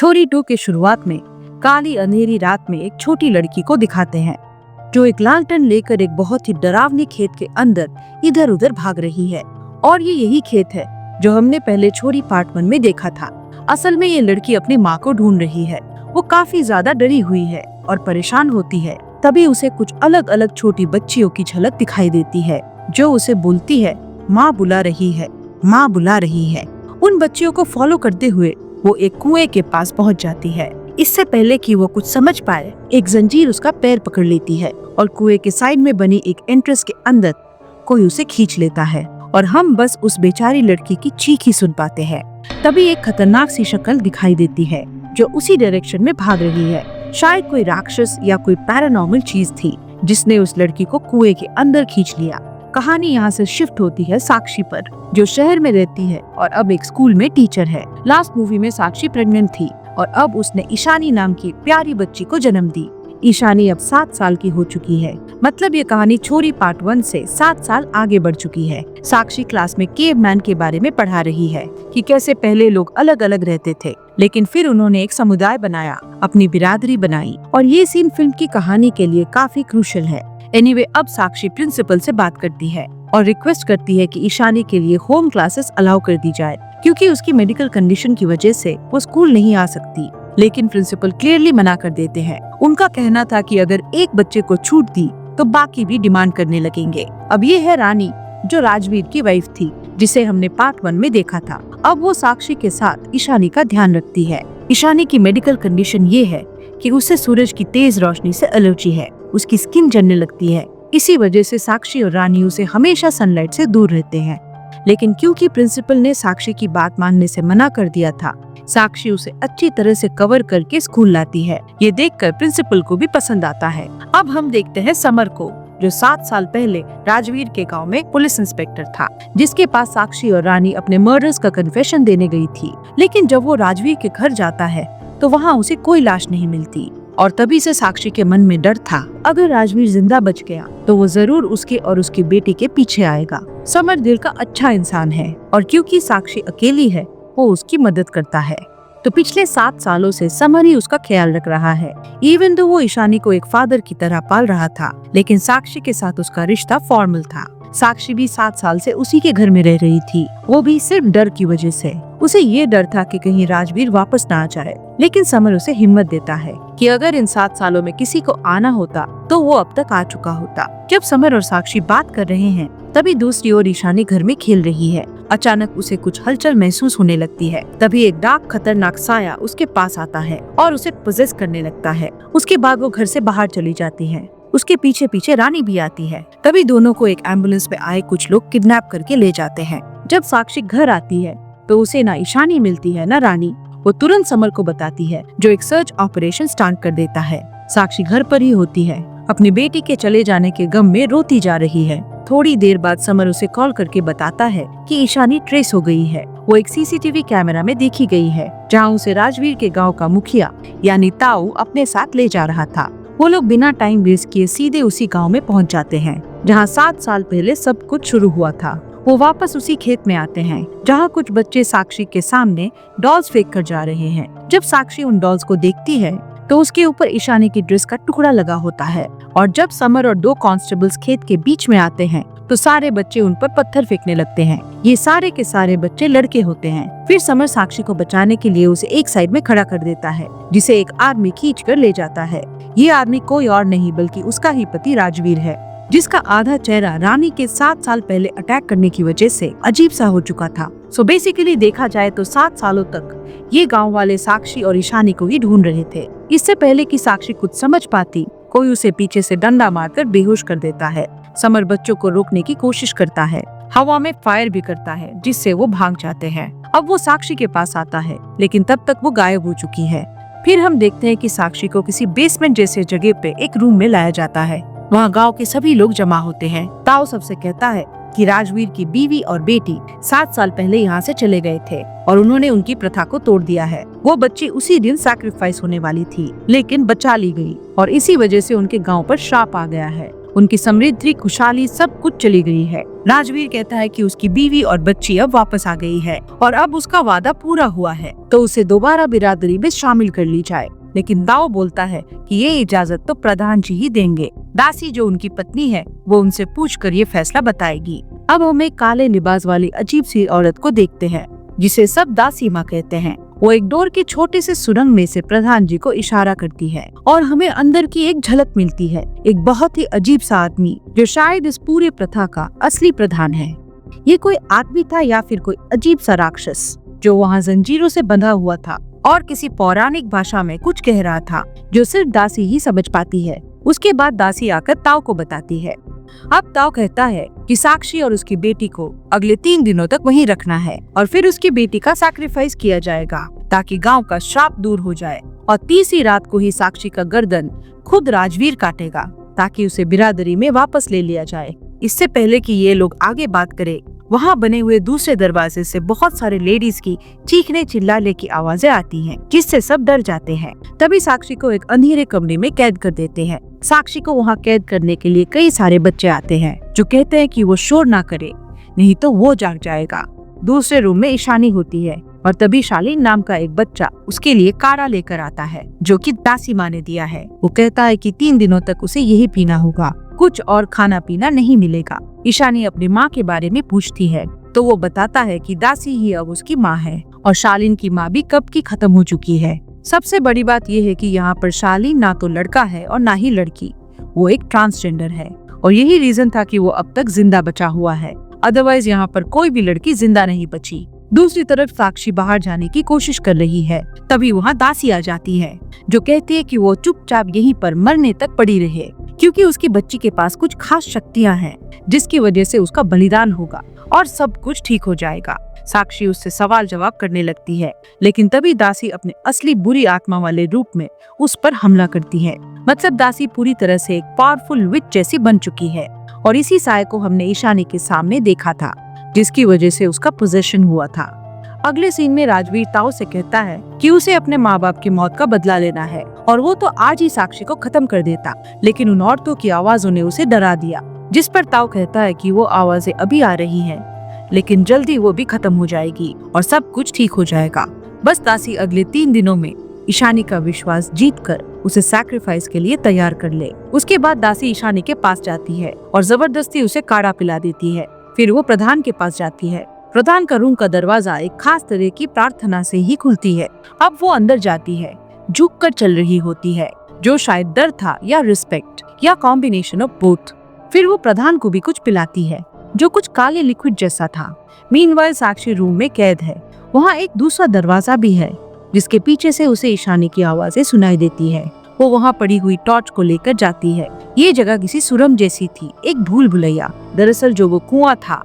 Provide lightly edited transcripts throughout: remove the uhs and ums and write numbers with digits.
छोरी 2 के शुरुआत में काली अंधेरी रात में एक छोटी लड़की को दिखाते हैं जो एक लालटेन लेकर एक बहुत ही डरावनी खेत के अंदर इधर उधर भाग रही है। और ये यही खेत है जो हमने पहले छोरी पार्ट 1 में देखा था। असल में ये लड़की अपनी माँ को ढूंढ रही है। वो काफी ज्यादा डरी हुई है और परेशान होती है। तभी उसे कुछ अलग अलग छोटी बच्चियों की झलक दिखाई देती है जो उसे बोलती है, माँ बुला रही है, माँ बुला रही है। उन बच्चियों को फॉलो करते हुए वो एक कुएं के पास पहुंच जाती है। इससे पहले कि वो कुछ समझ पाए, एक जंजीर उसका पैर पकड़ लेती है और कुएं के साइड में बनी एक एंट्रेंस के अंदर कोई उसे खींच लेता है और हम बस उस बेचारी लड़की की चीख ही सुन पाते हैं। तभी एक खतरनाक सी शक्ल दिखाई देती है जो उसी डायरेक्शन में भाग रही है। शायद कोई राक्षस या कोई पैरानॉर्मल चीज थी जिसने उस लड़की को कुएं के अंदर खींच लिया। कहानी यहाँ से शिफ्ट होती है साक्षी पर, जो शहर में रहती है और अब एक स्कूल में टीचर है। लास्ट मूवी में साक्षी प्रेग्नेंट थी और अब उसने ईशानी नाम की प्यारी बच्ची को जन्म दी। ईशानी अब 7 साल की हो चुकी है। मतलब ये कहानी छोरी पार्ट 1 से 7 साल आगे बढ़ चुकी है। साक्षी क्लास में केवमैन के बारे में पढ़ा रही है कि कैसे पहले लोग अलग अलग रहते थे, लेकिन फिर उन्होंने एक समुदाय बनाया, अपनी बिरादरी बनाई। और ये सीन फिल्म की कहानी के लिए काफी क्रूशियल है। एनीवे, अब साक्षी प्रिंसिपल से बात करती है और रिक्वेस्ट करती है कि ईशानी के लिए होम क्लासेस अलाउ कर दी जाए क्योंकि उसकी मेडिकल कंडीशन की वजह से वो स्कूल नहीं आ सकती। लेकिन प्रिंसिपल क्लियरली मना कर देते हैं। उनका कहना था कि अगर एक बच्चे को छूट दी तो बाकी भी डिमांड करने लगेंगे। अब ये है रानी, जो राजवीर की वाइफ थी, जिसे हमने पार्ट 1 में देखा था। अब वो साक्षी के साथ ईशानी का ध्यान रखती है। ईशानी की मेडिकल कंडीशन ये है कि उसे सूरज की तेज रोशनी से एलर्जी है, उसकी स्किन जलने लगती है। इसी वजह से साक्षी और रानी उसे हमेशा सनलाइट से दूर रहते हैं। लेकिन क्योंकि प्रिंसिपल ने साक्षी की बात मानने से मना कर दिया था, साक्षी उसे अच्छी तरह से कवर करके स्कूल लाती है। ये देखकर प्रिंसिपल को भी पसंद आता है। अब हम देखते हैं समर को, जो 7 साल पहले राजवीर के गांव में पुलिस इंस्पेक्टर था, जिसके पास साक्षी और रानी अपने मर्डर्स का कन्फेशन देने गई थी। लेकिन जब वो राजवीर के घर जाता है तो वहाँ उसे कोई लाश नहीं मिलती और तभी से साक्षी के मन में डर था, अगर राजवीर जिंदा बच गया तो वो जरूर उसके और उसकी बेटी के पीछे आएगा। समर दिल का अच्छा इंसान है और क्योंकि साक्षी अकेली है वो उसकी मदद करता है। तो पिछले 7 सालों से समर ही उसका ख्याल रख रहा है। इवन तो वो ईशानी को एक फादर की तरह पाल रहा था, लेकिन साक्षी के साथ उसका रिश्ता फॉर्मल था। साक्षी भी 7 साल से उसी के घर में रह रही थी, वो भी सिर्फ डर की वजह से। उसे ये डर था कि कहीं राजवीर वापस ना आ जाए। लेकिन समर उसे हिम्मत देता है कि अगर इन 7 सालों में किसी को आना होता तो वो अब तक आ चुका होता। जब समर और साक्षी बात कर रहे हैं तभी दूसरी ओर ईशानी घर में खेल रही है। अचानक उसे कुछ हलचल महसूस होने लगती है। तभी एक डार्क खतरनाक साया उसके पास आता है और उसे पोजेस करने लगता है। उसके बाद वो घर से बाहर चली जाती है। उसके पीछे पीछे रानी भी आती है। तभी दोनों को एक एम्बुलेंस में आए कुछ लोग किडनैप करके ले जाते हैं। जब साक्षी घर आती है तो उसे ना ईशानी मिलती है ना रानी। वो तुरंत समर को बताती है, जो एक सर्च ऑपरेशन स्टार्ट कर देता है। साक्षी घर पर ही होती है, अपनी बेटी के चले जाने के गम में रोती जा रही है। थोड़ी देर बाद समर उसे कॉल करके बताता है कि ईशानी ट्रेस हो गई है। वो एक सीसीटीवी कैमरा में देखी गई है, जहाँ उसे राजवीर के गाँव का मुखिया यानी ताऊ अपने साथ ले जा रहा था। वो लोग बिना टाइम वेस्ट किए सीधे उसी गांव में पहुंच जाते हैं, जहां 7 साल पहले सब कुछ शुरू हुआ था। वो वापस उसी खेत में आते हैं, जहां कुछ बच्चे साक्षी के सामने डॉल्स फेंक कर जा रहे हैं। जब साक्षी उन डॉल्स को देखती है तो उसके ऊपर ईशानी की ड्रेस का टुकड़ा लगा होता है। और जब समर और 2 कांस्टेबल्स खेत के बीच में आते हैं तो सारे बच्चे उन पर पत्थर फेंकने लगते हैं। ये सारे के सारे बच्चे लड़के होते हैं। फिर समर साक्षी को बचाने के लिए उसे एक साइड में खड़ा कर देता है, जिसे एक आदमी खींच कर ले जाता है। ये आदमी कोई और नहीं बल्कि उसका ही पति राजवीर है, जिसका आधा चेहरा रानी के 7 साल पहले अटैक करने की वजह से अजीब सा हो चुका था। सो बेसिकली देखा जाए तो 7 सालों तक ये गांव वाले साक्षी और ईशानी को ही ढूंढ रहे थे। इससे पहले कि साक्षी कुछ समझ पाती, कोई उसे पीछे से डंडा मारकर बेहोश कर देता है। समर बच्चों को रोकने की कोशिश करता है, हवा में फायर भी करता है, जिससे वो भाग जाते हैं। अब वो साक्षी के पास आता है, लेकिन तब तक वो गायब हो चुकी है। फिर हम देखते हैं कि साक्षी को किसी बेसमेंट जैसे जगह पे एक रूम में लाया जाता है। वहाँ गांव के सभी लोग जमा होते हैं। ताऊ सबसे कहता है कि राजवीर की बीवी और बेटी 7 साल पहले यहाँ से चले गए थे और उन्होंने उनकी प्रथा को तोड़ दिया है। वो बच्ची उसी दिन सैक्रिफाइस होने वाली थी, लेकिन बचा ली गई और इसी वजह से उनके गांव पर श्राप आ गया है। उनकी समृद्धि, खुशहाली सब कुछ चली गई है। राजवीर कहता है कि उसकी बीवी और बच्ची अब वापस आ गई है और अब उसका वादा पूरा हुआ है तो उसे दोबारा बिरादरी में शामिल कर ली जाए। लेकिन दाऊ बोलता है कि ये इजाजत तो प्रधान जी ही देंगे। दासी जो उनकी पत्नी है वो उनसे पूछकर ये फैसला बताएगी। अब हम एक काले लिबास वाली अजीब सी औरत को देखते हैं जिसे सब दासी माँ कहते हैं। वो एक डोर के छोटे से सुरंग में से प्रधान जी को इशारा करती है और हमें अंदर की एक झलक मिलती है। एक बहुत ही अजीब सा आदमी जो शायद इस पूरे प्रथा का असली प्रधान है। ये कोई आदमी था या फिर कोई अजीब सा राक्षस जो वहाँ जंजीरों से बंधा हुआ था और किसी पौराणिक भाषा में कुछ कह रहा था जो सिर्फ दासी ही समझ पाती है। उसके बाद दासी आकर ताऊ को बताती है। अब ताऊ कहता है कि साक्षी और उसकी बेटी को अगले 3 दिनों तक वहीं रखना है और फिर उसकी बेटी का सैक्रिफाइस किया जाएगा ताकि गांव का श्राप दूर हो जाए। और तीसरी रात को ही साक्षी का गर्दन खुद राजवीर काटेगा ताकि उसे बिरादरी में वापस ले लिया जाए। इससे पहले कि ये लोग आगे बात करें, वहाँ बने हुए दूसरे दरवाजे से बहुत सारे लेडीज की चीखने चिल्लाने की आवाजें आती हैं, जिससे सब डर जाते हैं। तभी साक्षी को एक अंधेरे कमरे में कैद कर देते हैं। साक्षी को वहाँ कैद करने के लिए कई सारे बच्चे आते हैं जो कहते हैं कि वो शोर ना करे नहीं तो वो जाग जाएगा। दूसरे रूम में ईशानी होती है और तभी शालीन नाम का एक बच्चा उसके लिए काढ़ा लेकर आता है जो कि दासी माँ ने दिया है। वो कहता है कि 3 दिनों तक उसे यही पीना होगा, कुछ और खाना पीना नहीं मिलेगा। ईशानी अपनी माँ के बारे में पूछती है तो वो बताता है कि दासी ही अब उसकी माँ है और शालीन की माँ भी कब की खत्म हो चुकी है। सबसे बड़ी बात यह है कि यहाँ पर शालीन ना तो लड़का है और ना ही लड़की, वो एक ट्रांसजेंडर है और यही रीजन था कि वो अब तक जिंदा बचा हुआ है। अदरवाइज यहाँ पर कोई भी लड़की जिंदा नहीं बची। दूसरी तरफ साक्षी बाहर जाने की कोशिश कर रही है, तभी वहाँ दासी आ जाती है जो कहती है कि वो चुपचाप यहीं पर मरने तक पड़ी रहे क्योंकि उसकी बच्ची के पास कुछ खास शक्तियाँ हैं जिसकी वजह से उसका बलिदान होगा और सब कुछ ठीक हो जाएगा। साक्षी उससे सवाल जवाब करने लगती है लेकिन तभी दासी अपने असली बुरी आत्मा वाले रूप में उस पर हमला करती है। मतलब दासी पूरी तरह से एक पावरफुल विच जैसी बन चुकी है और इसी साय को हमने ईशानी के सामने देखा था जिसकी वजह से उसका पोजेशन हुआ था। अगले सीन में राजवीर ताऊ से कहता है कि उसे अपने माँ बाप की मौत का बदला लेना है और वो तो आज ही साक्षी को खत्म कर देता, लेकिन उन औरतों की आवाजों ने उसे डरा दिया। जिस पर ताऊ कहता है कि वो आवाजें अभी आ रही हैं, लेकिन जल्दी वो भी खत्म हो जाएगी और सब कुछ ठीक हो जाएगा। बस दासी अगले 3 दिनों में ईशानी का विश्वास जीतकर उसे सैक्रिफाइस के लिए तैयार कर ले। उसके बाद दासी ईशानी के पास जाती है और जबरदस्ती उसे काढ़ा पिला देती है। फिर वो प्रधान के पास जाती है। प्रधान का रूम का दरवाजा एक खास तरह की प्रार्थना से ही खुलती है। अब वो अंदर जाती है, झुककर चल रही होती है जो शायद डर था या रिस्पेक्ट या कॉम्बिनेशन ऑफ बोथ। फिर वो प्रधान को भी कुछ पिलाती है जो कुछ काले लिक्विड जैसा था। मीनवाइल साक्षी रूम में कैद है। वहाँ एक दूसरा दरवाजा भी है जिसके पीछे से उसे ईशानी की आवाजें सुनाई देती है। वो वहाँ पड़ी हुई टॉर्च को लेकर जाती है। ये जगह किसी सुरंग जैसी थी, एक भूल भुलैया। दरअसल जो वो कुआं था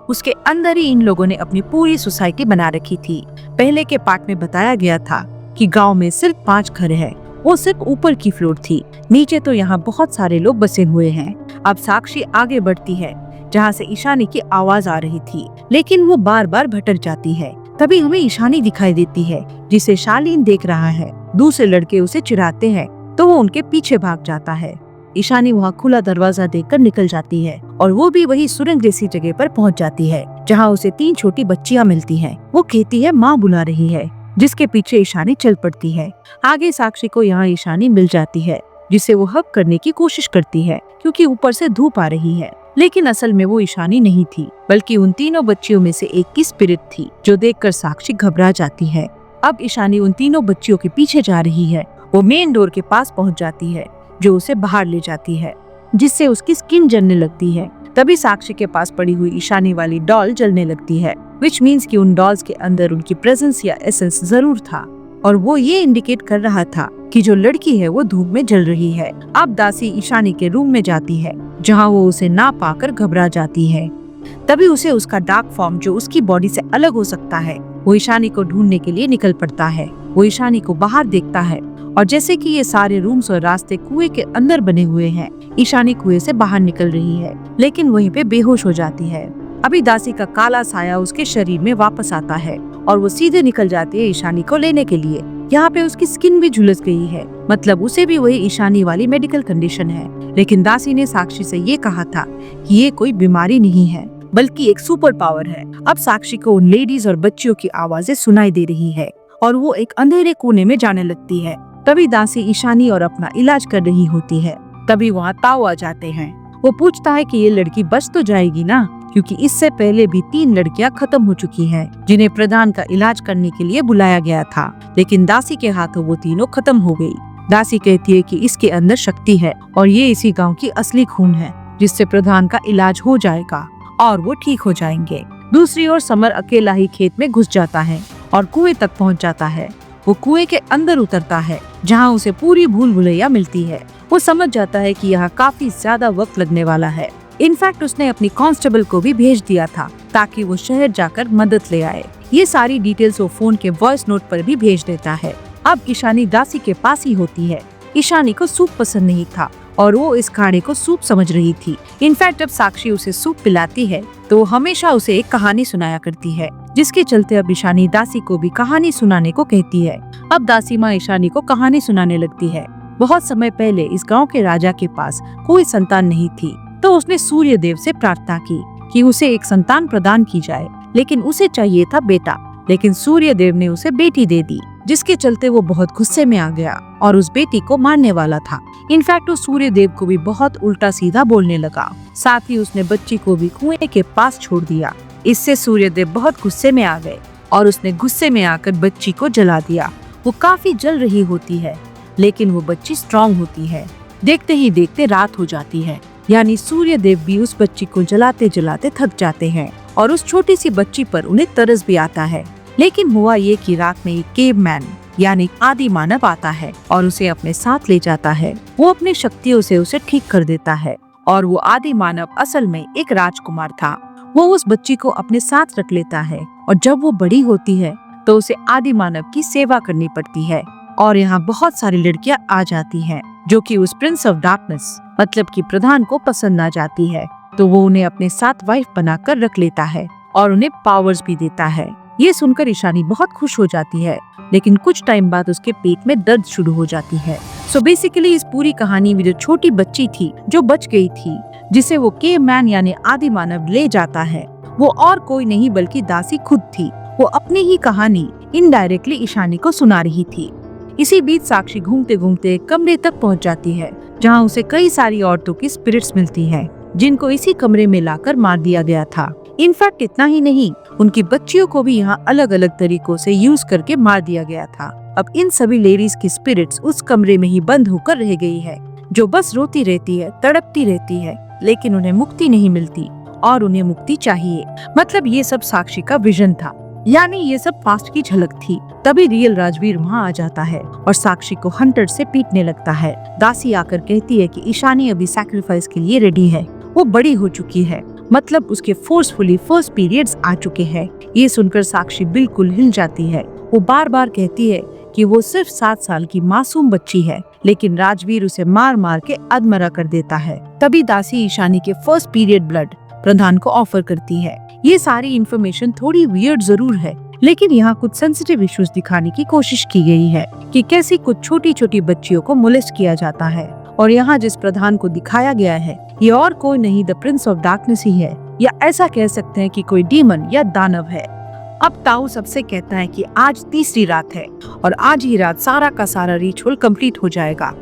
उसके अंदर ही इन लोगों ने अपनी पूरी सोसाइटी बना रखी थी। पहले के पार्ट में बताया गया था कि गांव में सिर्फ 5 घर है, वो सिर्फ ऊपर की फ्लोर थी, नीचे तो यहाँ बहुत सारे लोग बसे हुए हैं। अब साक्षी आगे बढ़ती है जहाँ से ईशानी की आवाज आ रही थी, लेकिन वो बार बार भटक जाती है। तभी हमें ईशानी दिखाई देती है जिसे शालीन देख रहा है। दूसरे लड़के उसे चिढ़ाते हैं तो वो उनके पीछे भाग जाता है। ईशानी वहाँ खुला दरवाजा देखकर निकल जाती है और वो भी वही सुरंग जैसी जगह पर पहुँच जाती है जहाँ उसे 3 छोटी बच्चियाँ मिलती हैं। वो कहती है माँ बुला रही है, जिसके पीछे ईशानी चल पड़ती है। आगे साक्षी को यहाँ ईशानी मिल जाती है जिसे वो हग करने की कोशिश करती है क्योंकि ऊपर से धूप आ रही है, लेकिन असल में वो ईशानी नहीं थी बल्कि उन तीनों बच्चियों में से एक की स्पिरिट थी जो देखकर साक्षी घबरा जाती है। अब ईशानी उन तीनों बच्चियों के पीछे जा रही है। वो मेन डोर के पास पहुंच जाती है जो उसे बाहर ले जाती है, जिससे उसकी स्किन जलने लगती है। तभी साक्षी के पास पड़ी हुई ईशानी वाली डॉल जलने लगती है, विच मीन्स कि उन डॉल्स के अंदर उनकी प्रेजेंस या एसेंस जरूर था और वो ये इंडिकेट कर रहा था कि जो लड़की है वो धूप में जल रही है। अब दासी ईशानी के रूम में जाती है जहाँ वो उसे ना पाकर घबरा जाती है। तभी उसे उसका डार्क फॉर्म जो उसकी बॉडी से अलग हो सकता है वो ईशानी को ढूंढने के लिए निकल पड़ता है। वो ईशानी को बाहर देखता है और जैसे कि ये सारे रूम्स और रास्ते कुएं के अंदर बने हुए हैं, ईशानी कुएं से बाहर निकल रही है लेकिन वहीं पे बेहोश हो जाती है। अभी दासी का काला साया उसके शरीर में वापस आता है और वो सीधे निकल जाती है ईशानी को लेने के लिए। यहाँ पे उसकी स्किन भी झुलस गई है, मतलब उसे भी वही ईशानी वाली मेडिकल कंडीशन है। लेकिन दासी ने साक्षी से ये कहा था कि ये कोई बीमारी नहीं है बल्कि एक सुपर पावर है। अब साक्षी को उन लेडीज और बच्चियों की आवाजें सुनाई दे रही है और वो एक अंधेरे कोने में जाने लगती है। तभी दासी ईशानी और अपना इलाज कर रही होती है। तभी वहाँ ताऊ आ जाते हैं। वो पूछता है कि ये लड़की बच तो जाएगी ना, क्योंकि इससे पहले भी 3 लड़कियां खत्म हो चुकी हैं, जिन्हें प्रधान का इलाज करने के लिए बुलाया गया था। लेकिन दासी के हाथों वो तीनों खत्म हो गई। दासी कहती है कि इसके अंदर शक्ति है और ये इसी गांव की असली खून है, जिससे प्रधान का इलाज हो जाएगा और वो ठीक हो जाएंगे। दूसरी ओर समर अकेला ही खेत में घुस जाता है और कुएं तक पहुंच जाता है। वो कुएं के अंदर उतरता है, जहां उसे पूरी भूल भुलैया मिलती है। वो समझ जाता है कि यहाँ काफी ज्यादा वक्त लगने वाला है। इनफैक्ट उसने अपनी कांस्टेबल को भी भेज दिया था ताकि वो शहर जाकर मदद ले आए। ये सारी डिटेल्स वो फोन के वॉइस नोट पर भी भेज देता है। अब ईशानी दासी के पास ही होती है। ईशानी को सूप पसंद नहीं था और वो इस खाने को सूप समझ रही थी। इनफैक्ट जब साक्षी उसे सूप पिलाती है तो वो हमेशा उसे एक कहानी सुनाया करती है, जिसके चलते अब ईशानी दासी को भी कहानी सुनाने को कहती है। अब दासी माँ ईशानी को कहानी सुनाने लगती है। बहुत समय पहले इस गांव के राजा के पास कोई संतान नहीं थी, तो उसने सूर्य देव से प्रार्थना की कि उसे एक संतान प्रदान की जाए, लेकिन उसे चाहिए था बेटा। लेकिन सूर्य देव ने उसे बेटी दे दी, जिसके चलते वो बहुत गुस्से में आ गया और उस बेटी को मारने वाला था। इनफैक्ट वो सूर्य देव को भी बहुत उल्टा सीधा बोलने लगा। साथ ही उसने बच्ची को भी कुएं के पास छोड़ दिया। इससे सूर्य देव बहुत गुस्से में आ गए और उसने गुस्से में आकर बच्ची को जला दिया। वो काफी जल रही होती है, लेकिन वो बच्ची स्ट्रॉन्ग होती है। देखते ही देखते रात हो जाती है, यानी सूर्य देव भी उस बच्ची को जलाते जलाते थक जाते हैं और उस छोटी सी बच्ची पर उन्हें तरस भी आता है। लेकिन हुआ ये कि रात में एक केवमैन यानी आदि मानव आता है और उसे अपने साथ ले जाता है। वो अपनी शक्तियों से उसे ठीक कर देता है और वो आदि मानव असल में एक राजकुमार था। वो उस बच्ची को अपने साथ रख लेता है और जब वो बड़ी होती है तो उसे आदि मानव की सेवा करनी पड़ती है। और यहाँ बहुत सारी लड़कियाँ आ जाती हैं जो कि उस प्रिंस ऑफ डार्कनेस मतलब कि प्रधान को पसंद आ जाती है, तो वो उन्हें अपने साथ वाइफ बनाकर रख लेता है और उन्हें पावर्स भी देता है। ये सुनकर ईशानी बहुत खुश हो जाती है, लेकिन कुछ टाइम बाद उसके पेट में दर्द शुरू हो जाती है। सो बेसिकली इस पूरी कहानी में जो छोटी बच्ची थी जो बच गई थी, जिसे वो केवमैन यानी आदि मानव ले जाता है, वो और कोई नहीं बल्कि दासी खुद थी। वो अपनी ही कहानी इनडायरेक्टली ईशानी को सुना रही थी। इसी बीच साक्षी घूमते घूमते कमरे तक पहुंच जाती है, जहां उसे कई सारी औरतों की स्पिरिट्स मिलती हैं, जिनको इसी कमरे में लाकर मार दिया गया था। इनफैक्ट इतना ही नहीं, उनकी बच्चियों को भी यहाँ अलग अलग तरीकों से यूज करके मार दिया गया था। अब इन सभी लेडीज की स्पिरिट्स उस कमरे में ही बंद होकर रह गई है, जो बस रोती रहती है, तड़पती रहती है, लेकिन उन्हें मुक्ति नहीं मिलती और उन्हें मुक्ति चाहिए। मतलब ये सब साक्षी का विजन था, यानी ये सब पास्ट की झलक थी। तभी रियल राजवीर वहाँ आ जाता है और साक्षी को हंटर से पीटने लगता है। दासी आकर कहती है कि ईशानी अभी सैक्रिफाइस के लिए रेडी है, वो बड़ी हो चुकी है, मतलब उसके फोर्सफुली फर्स्ट पीरियड्स आ चुके हैं। ये सुनकर साक्षी बिल्कुल हिल जाती है। वो बार बार कहती है कि वो सिर्फ 7 साल की मासूम बच्ची है, लेकिन राजवीर उसे मार मार के अधमरा कर देता है। तभी दासी ईशानी के फर्स्ट पीरियड ब्लड प्रधान को ऑफर करती है। ये सारी इन्फॉर्मेशन थोड़ी वियर्ड जरूर है, लेकिन यहाँ कुछ सेंसिटिव इश्यूज दिखाने की कोशिश की गई है कि कैसे कुछ छोटी छोटी बच्चियों को मोलेस्ट किया जाता है। और यहाँ जिस प्रधान को दिखाया गया है ये और कोई नहीं द प्रिंस ऑफ डार्कनेस ही है, या ऐसा कह सकते हैं कि कोई डीमन या दानव है। अब ताऊ सबसे कहता है कि आज तीसरी रात है और आज ही रात सारा का सारा रिचुअल कंप्लीट हो जाएगा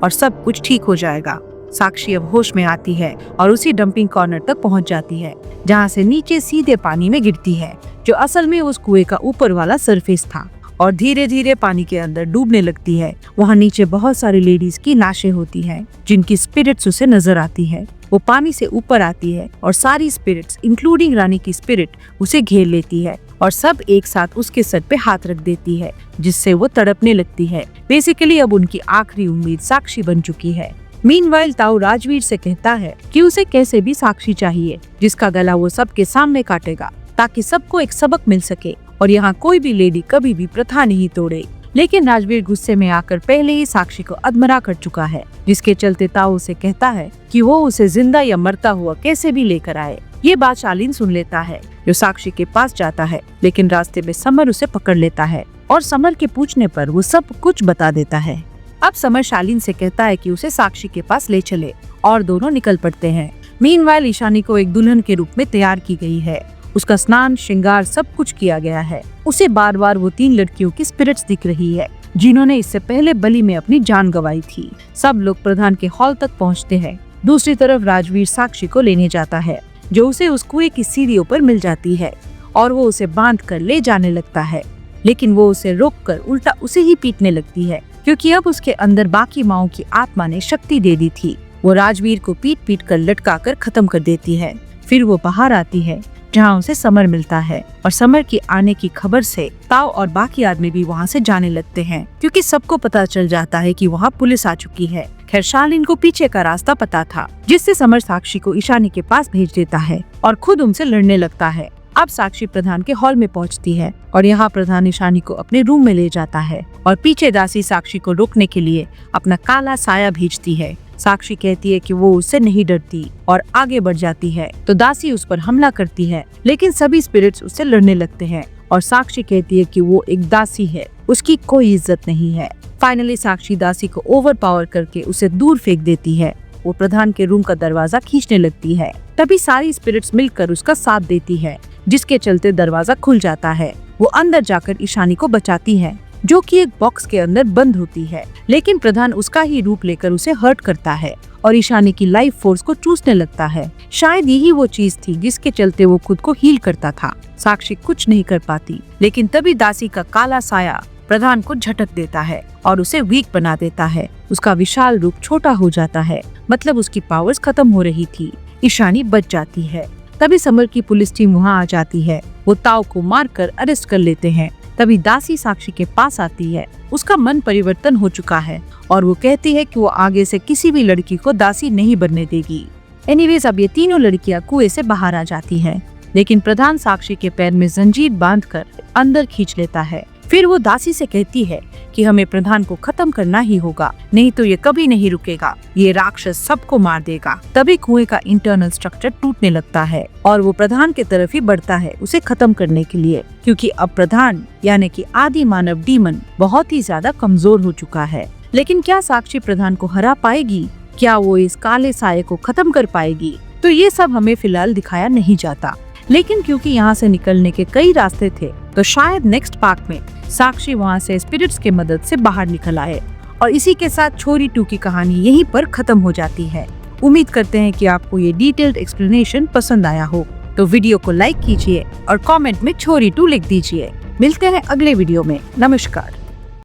और सब कुछ ठीक हो जाएगा। साक्षी अब होश में आती है और उसी डंपिंग कॉर्नर तक पहुंच जाती है, जहां से नीचे सीधे पानी में गिरती है, जो असल में उस कुएं का ऊपर वाला सरफेस था, और धीरे धीरे पानी के अंदर डूबने लगती है। वहाँ नीचे बहुत सारी लेडीज की लाशें होती हैं, जिनकी स्पिरिट्स उसे नजर आती है। वो पानी से ऊपर आती है और सारी स्पिरिट्स इंक्लूडिंग रानी की स्पिरिट उसे घेर लेती है और सब एक साथ उसके सर पे हाथ रख देती है, जिससे वो तड़पने लगती है। बेसिकली अब उनकी आखिरी उम्मीद साक्षी बन चुकी है। मीनवाइल ताऊ राजवीर से कहता है कि उसे कैसे भी साक्षी चाहिए, जिसका गला वो सबके सामने काटेगा, ताकि सबको एक सबक मिल सके और यहाँ कोई भी लेडी कभी भी प्रथा नहीं तोड़े। लेकिन राजवीर गुस्से में आकर पहले ही साक्षी को अधमरा कर चुका है, जिसके चलते ताऊ उसे कहता है कि वो उसे जिंदा या मरता हुआ कैसे भी लेकर आए। ये बात शालीन सुन लेता है, जो साक्षी के पास जाता है, लेकिन रास्ते में समर उसे पकड़ लेता है और समर के पूछने पर वो सब कुछ बता देता है। अब समर शालीन से कहता है कि उसे साक्षी के पास ले चले और दोनों निकल पड़ते हैं। मीनवाइल ईशानी को एक दुल्हन के रूप में तैयार की गई है। उसका स्नान, श्रृंगार सब कुछ किया गया है। उसे बार बार वो 3 लड़कियों की स्पिरिट्स दिख रही है जिन्होंने इससे पहले बलि में अपनी जान गंवाई थी। सब लोग प्रधान के हॉल तक पहुँचते हैं। दूसरी तरफ राजवीर साक्षी को लेने जाता है, जो उसे उस कुएं की सीढ़ियों पर मिल जाती है और वो उसे बांध कर ले जाने लगता है, लेकिन वो उसे रोककर उल्टा उसे ही पीटने लगती है, क्योंकि अब उसके अंदर बाकी माओं की आत्मा ने शक्ति दे दी थी। वो राजवीर को पीट पीट कर लटका कर खत्म कर देती है। फिर वो बाहर आती है, जहाँ उसे समर मिलता है और समर की आने की खबर से ताऊ और बाकी आदमी भी वहाँ से जाने लगते हैं, क्योंकि सबको पता चल जाता है कि वहाँ पुलिस आ चुकी है। खैर, शालीन को पीछे का रास्ता पता था, जिससे समर साक्षी को ईशानी के पास भेज देता है और खुद उनसे लड़ने लगता है। अब साक्षी प्रधान के हॉल में पहुंचती है और यहाँ प्रधान ईशानी को अपने रूम में ले जाता है और पीछे दासी साक्षी को रोकने के लिए अपना काला साया भेजती है। साक्षी कहती है कि वो उससे नहीं डरती और आगे बढ़ जाती है, तो दासी उस पर हमला करती है, लेकिन सभी स्पिरिट्स उससे लड़ने लगते हैं और साक्षी कहती है कि वो एक दासी है, उसकी कोई इज्जत नहीं है। फाइनली साक्षी दासी को ओवर पावर करके उसे दूर फेंक देती है। वो प्रधान के रूम का दरवाजा खींचने लगती है। तभी सारी स्पिरिट्स मिलकर उसका साथ देती है, जिसके चलते दरवाजा खुल जाता है। वो अंदर जाकर ईशानी को बचाती है, जो कि एक बॉक्स के अंदर बंद होती है, लेकिन प्रधान उसका ही रूप लेकर उसे हर्ट करता है और ईशानी की लाइफ फोर्स को चूसने लगता है। शायद यही वो चीज थी जिसके चलते वो खुद को हील करता था। साक्षी कुछ नहीं कर पाती, लेकिन तभी दासी का काला साया प्रधान को झटक देता है और उसे वीक बना देता है। उसका विशाल रूप छोटा हो जाता है, मतलब उसकी पावर्स खत्म हो रही थी। ईशानी बच जाती है। तभी समर की पुलिस टीम वहाँ आ जाती है। वो ताऊ को मारकर अरेस्ट कर लेते हैं। तभी दासी साक्षी के पास आती है। उसका मन परिवर्तन हो चुका है और वो कहती है कि वो आगे से किसी भी लड़की को दासी नहीं बनने देगी। एनीवेज, अब ये तीनों लड़कियां कुएं से बाहर आ जाती हैं, लेकिन प्रधान साक्षी के पैर में जंजीर बांधकर अंदर खींच लेता है। फिर वो दासी से कहती है कि हमें प्रधान को खत्म करना ही होगा, नहीं तो ये कभी नहीं रुकेगा। ये राक्षस सबको मार देगा। तभी कुएं का इंटरनल स्ट्रक्चर टूटने लगता है और वो प्रधान की तरफ ही बढ़ता है उसे खत्म करने के लिए, क्योंकि अब प्रधान यानी कि आदि मानव डीमन बहुत ही ज्यादा कमजोर हो चुका है। लेकिन क्या साक्षी प्रधान को हरा पाएगी? क्या वो इस काले साये को खत्म कर पाएगी? तो ये सब हमें फिलहाल दिखाया नहीं जाता, लेकिन क्योंकि यहाँ से निकलने के कई रास्ते थे, तो शायद नेक्स्ट पार्ट में साक्षी वहाँ से स्पिरिट्स के मदद से बाहर निकल आए। और इसी के साथ छोरी 2 की कहानी यहीं पर खत्म हो जाती है। उम्मीद करते हैं कि आपको ये डिटेल्ड एक्सप्लेनेशन पसंद आया हो, तो वीडियो को लाइक कीजिए और कमेंट में छोरी 2 लिख दीजिए। मिलते हैं अगले वीडियो में। नमस्कार।